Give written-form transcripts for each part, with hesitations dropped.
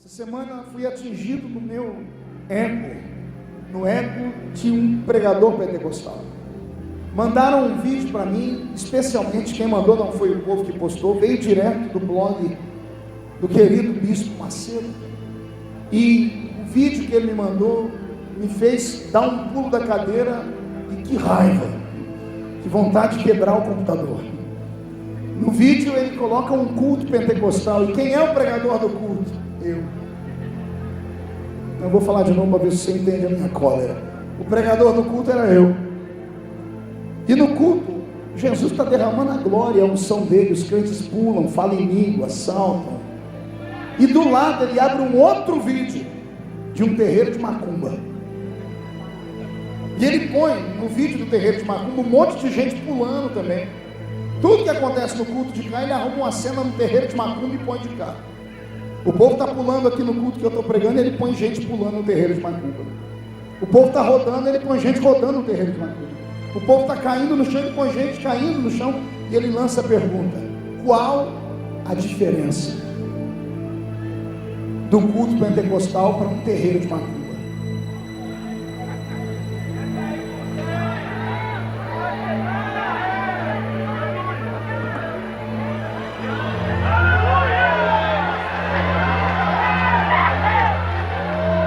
semana fui atingido no meu ego. No ego tinha um pregador pentecostal. Mandaram um vídeo para mim, especialmente quem mandou não foi o povo que postou, veio direto do blog do querido Bispo Macedo. E o vídeo que ele me mandou me fez dar um pulo da cadeira e que raiva, que vontade de quebrar o computador. No vídeo ele coloca um culto pentecostal. E quem é o pregador do culto? Eu vou falar de novo para ver se você entende a minha cólera. O pregador do culto era eu. E no culto, Jesus está derramando a glória, a unção dele. Os crentes pulam, falam em língua, saltam. E do lado ele abre um outro vídeo de um terreiro de macumba. E ele põe no vídeo do terreiro de macumba um monte de gente pulando também. Tudo que acontece no culto de cá, ele arruma uma cena no terreiro de macumba e põe de cá. O povo está pulando aqui no culto que eu estou pregando, ele põe gente pulando no terreiro de macumba. O povo está rodando, ele põe gente rodando no terreiro de macumba. O povo está caindo no chão, ele põe gente caindo no chão. E ele lança a pergunta: qual a diferença do culto pentecostal para um terreiro de macumba?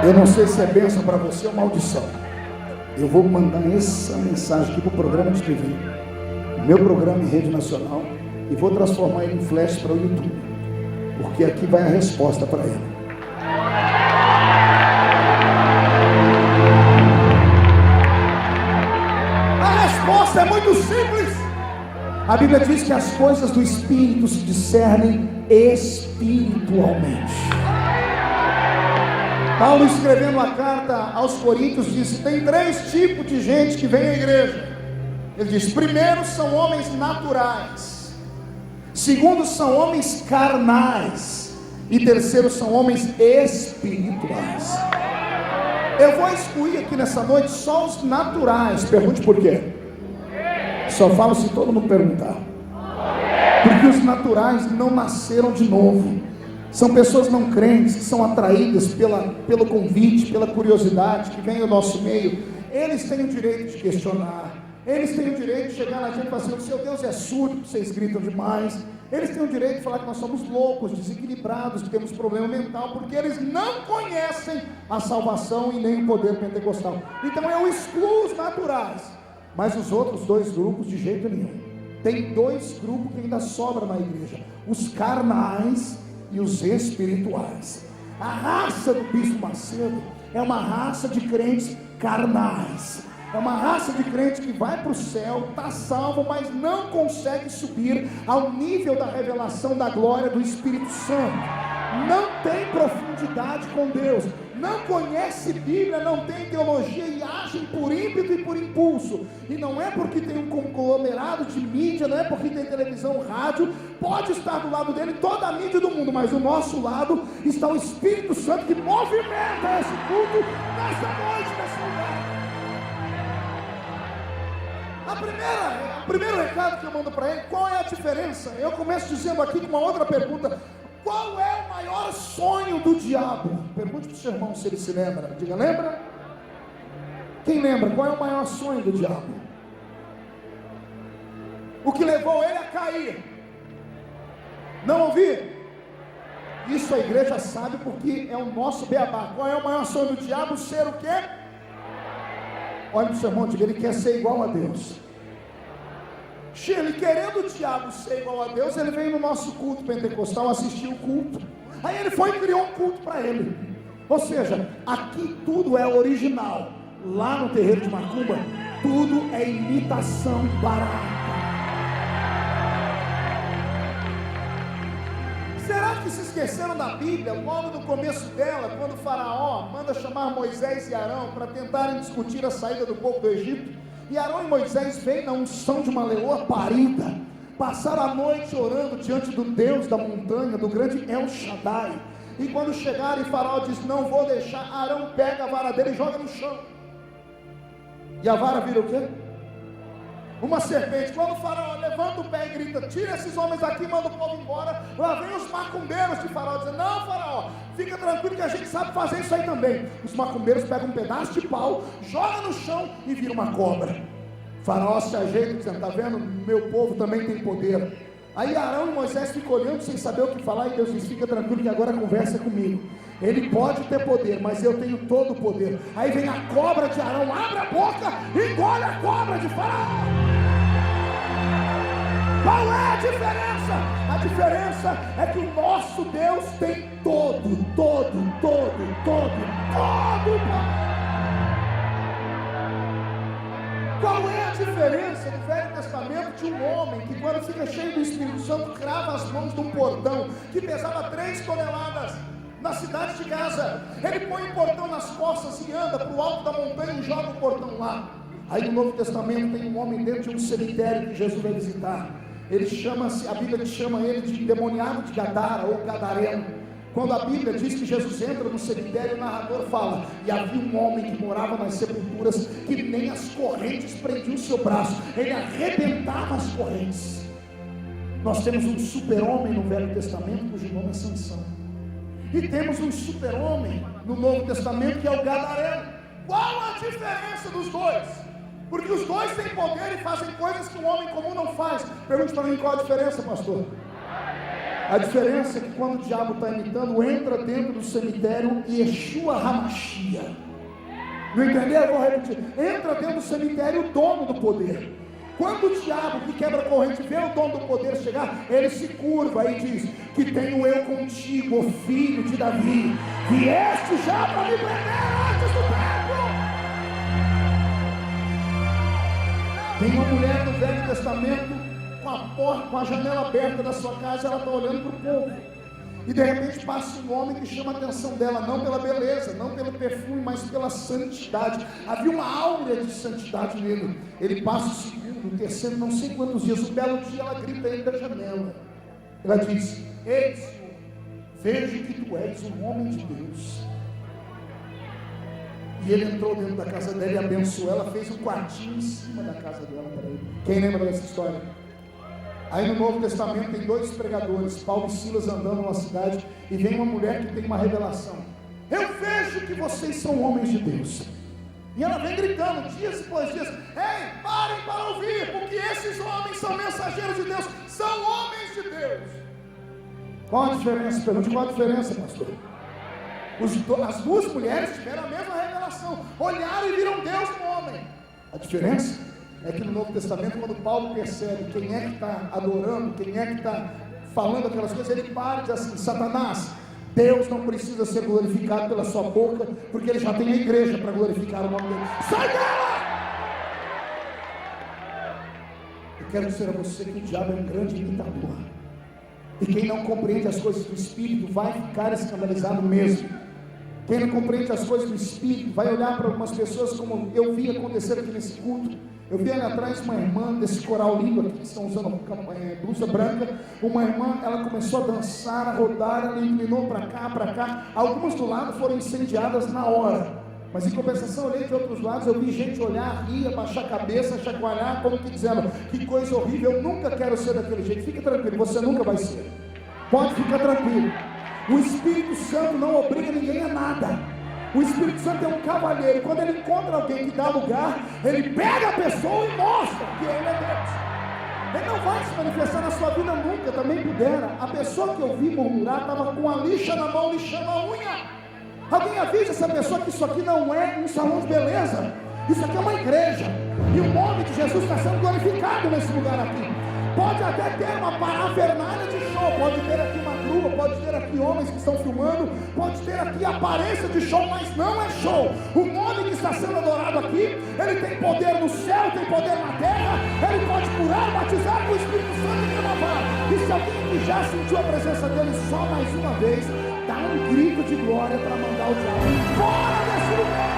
Eu não sei se é bênção para você ou maldição. Eu vou mandar essa mensagem aqui para o programa de TV, meu programa em rede nacional, e vou transformar ele em flash para o YouTube, porque aqui vai a resposta para ele. A resposta é muito simples. A Bíblia diz que as coisas do Espírito se discernem espiritualmente. Paulo, escrevendo a carta aos Coríntios, disse: tem 3 tipos de gente que vem à igreja. Ele diz: primeiro são homens naturais, segundo são homens carnais, e terceiro são homens espirituais. Eu vou excluir aqui nessa noite só os naturais. Pergunte por quê. Só falo se todo mundo perguntar. Porque os naturais não nasceram de novo. São pessoas não crentes, que são atraídas pelo convite, pela curiosidade, que vem ao nosso meio. Eles têm o direito de questionar. Eles têm o direito de chegar na gente e falar assim: o seu Deus é surdo, vocês gritam demais. Eles têm o direito de falar que nós somos loucos, desequilibrados, que temos problema mental, porque eles não conhecem a salvação e nem o poder pentecostal. Então eu excluo os naturais, mas os outros 2 grupos de jeito nenhum. Tem 2 grupos que ainda sobram na igreja: os carnais e os espirituais. A raça do Bispo Macedo é uma raça de crentes carnais. É uma raça de crente que vai para o céu, está salvo, mas não consegue subir ao nível da revelação da glória do Espírito Santo. Não tem profundidade com Deus, não conhece Bíblia, não tem teologia e agem por ímpeto e por impulso. E não é porque tem um conglomerado de mídia, não é porque tem televisão, rádio. Pode estar do lado dele toda a mídia do mundo, mas do nosso lado está o Espírito Santo que movimenta esse culto nesta noite, nesse lugar. O primeiro recado que eu mando para ele: qual é a diferença? Eu começo dizendo aqui com uma outra pergunta: qual é o maior sonho do diabo? Pergunte para o seu irmão se ele se lembra. Diga: lembra? Quem lembra? Qual é o maior sonho do diabo? O que levou ele a cair? Não ouvir? Isso a igreja sabe, porque é o nosso beabá. Qual é o maior sonho do diabo? Ser o quê? Olha para o seu irmão e diga: ele quer ser igual a Deus. Ele querendo o diabo ser igual a Deus, ele veio no nosso culto pentecostal, assistiu o culto. Aí ele foi e criou um culto para ele. Ou seja, aqui tudo é original. Lá no terreiro de macumba, tudo é imitação barata. Será que se esqueceram da Bíblia, logo no começo dela, quando o faraó manda chamar Moisés e Arão para tentarem discutir a saída do povo do Egito? E Arão e Moisés vêm na unção de uma leoa parida, passaram a noite orando diante do Deus da montanha, do grande El Shaddai. E quando chegaram, e Faraó diz: não vou deixar. Arão pega a vara dele e joga no chão. E a vara vira o quê? uma serpente. Quando o faraó levanta o pé e grita, tira esses homens daqui, manda o povo embora, lá vem os macumbeiros de faraó, dizendo, não, faraó, fica tranquilo que a gente sabe fazer isso aí também. Os macumbeiros pegam um pedaço de pau, joga no chão e vira uma cobra. Faraó se ajeita dizendo, está vendo, meu povo também tem poder. Aí Arão e Moisés ficam olhando sem saber o que falar, e Deus diz, fica tranquilo que agora a conversa é comigo. Ele pode ter poder, mas eu tenho todo o poder. Aí vem a cobra de Arão, abre a boca e engole a cobra de Faraó. Qual é a diferença? A diferença é que o nosso Deus tem todo o poder. Qual é a diferença do Velho Testamento de um homem que, quando fica cheio do Espírito Santo, crava as mãos de um portão que pesava 3 toneladas na cidade de Gaza? Ele põe o portão nas costas e anda para o alto da montanha e joga o portão lá. Aí no Novo Testamento tem um homem dentro de um cemitério que Jesus vai visitar. Ele chama-se, a Bíblia chama ele de endemoniado de Gadara ou Gadareno. Quando a Bíblia diz que Jesus entra no cemitério, o narrador fala, e havia um homem que morava nas sepulturas, que nem as correntes prendiam o seu braço, ele arrebentava as correntes. Nós temos um super-homem no Velho Testamento, cujo nome é Sansão, e temos um super-homem no Novo Testamento, que é o Gadareno. Qual a diferença dos dois? Porque os dois têm poder e fazem coisas que um homem comum não faz. Pergunte para mim qual a diferença, pastor. A diferença é que quando o diabo está imitando, entra dentro do cemitério e Yeshua HaMashiach. Não entendeu? Eu vou repetir. Entra dentro do cemitério o dono do poder. Quando o diabo que quebra a corrente vê o dono do poder chegar, ele se curva e diz, que tenho eu contigo, o filho de Davi, vieste já para me prender antes do tempo. Tem uma mulher no Velho Testamento com a janela aberta da sua casa, ela está olhando para o povo, e de repente passa um homem que chama a atenção dela, não pela beleza, não pelo perfume, mas pela santidade. Havia uma áurea de santidade nele. Ele passa o segundo, o terceiro, não sei quantos dias, um belo dia ela grita ele da janela, ela diz, ei Senhor, vejo que tu és um homem de Deus. E ele entrou dentro da casa dela e abençoou ela, fez um quartinho em cima da casa dela para ele. Quem lembra dessa história? Aí no Novo Testamento tem 2 pregadores, Paulo e Silas, andando numa cidade, e vem uma mulher que tem uma revelação. Eu vejo que vocês são homens de Deus. E ela vem gritando, dias depois dias, ei, parem para ouvir, porque esses homens são mensageiros de Deus, são homens de Deus. Qual a diferença? Pergunte, qual a diferença, pastor? As 2 mulheres tiveram a mesma revelação, olharam e viram Deus no homem. A diferença é que no Novo Testamento, quando Paulo percebe quem é que está adorando, quem é que está falando aquelas coisas, ele para e diz assim, Satanás, Deus não precisa ser glorificado pela sua boca, porque ele já tem a igreja para glorificar o nome dele. Sai dela! Eu quero dizer a você que o diabo é um grande imitador, e quem não compreende as coisas do Espírito vai ficar escandalizado mesmo. Quem não compreende as coisas do Espírito vai olhar para algumas pessoas, como eu vi acontecer aqui nesse culto. Eu vi ali atrás uma irmã desse coral lindo aqui, que estão usando blusa branca. Uma irmã, ela começou a dançar, a rodar, ela inclinou para cá. Algumas do lado foram incendiadas na hora, mas em compensação, olhei de outros lados, eu vi gente olhar, rir, abaixar a cabeça, chacoalhar, como que dizendo, que coisa horrível, eu nunca quero ser daquele jeito. Fique tranquilo, você nunca vai ser. Pode ficar tranquilo. O Espírito Santo não obriga ninguém a nada. O Espírito Santo é um cavalheiro. Quando ele encontra alguém que dá lugar, ele pega a pessoa e mostra que ele é Deus. Ele não vai se manifestar na sua vida nunca, também pudera. A pessoa que eu vi murmurar estava com a lixa na mão, lixando a unha. Alguém avisa essa pessoa que isso aqui não é um salão de beleza, isso aqui é uma igreja, e o nome de Jesus está sendo glorificado nesse lugar aqui. Pode até ter uma parafernália de show, pode ter aqui uma grua, pode ter aqui homens que estão filmando, pode ter aqui aparência de show, mas não é show. O nome que está sendo adorado aqui, ele tem poder no céu, tem poder na terra, ele pode curar, batizar com o Espírito Santo e renovar. E se alguém que já sentiu a presença dele só mais uma vez, dá um grito de glória para mandar o diabo embora desse lugar.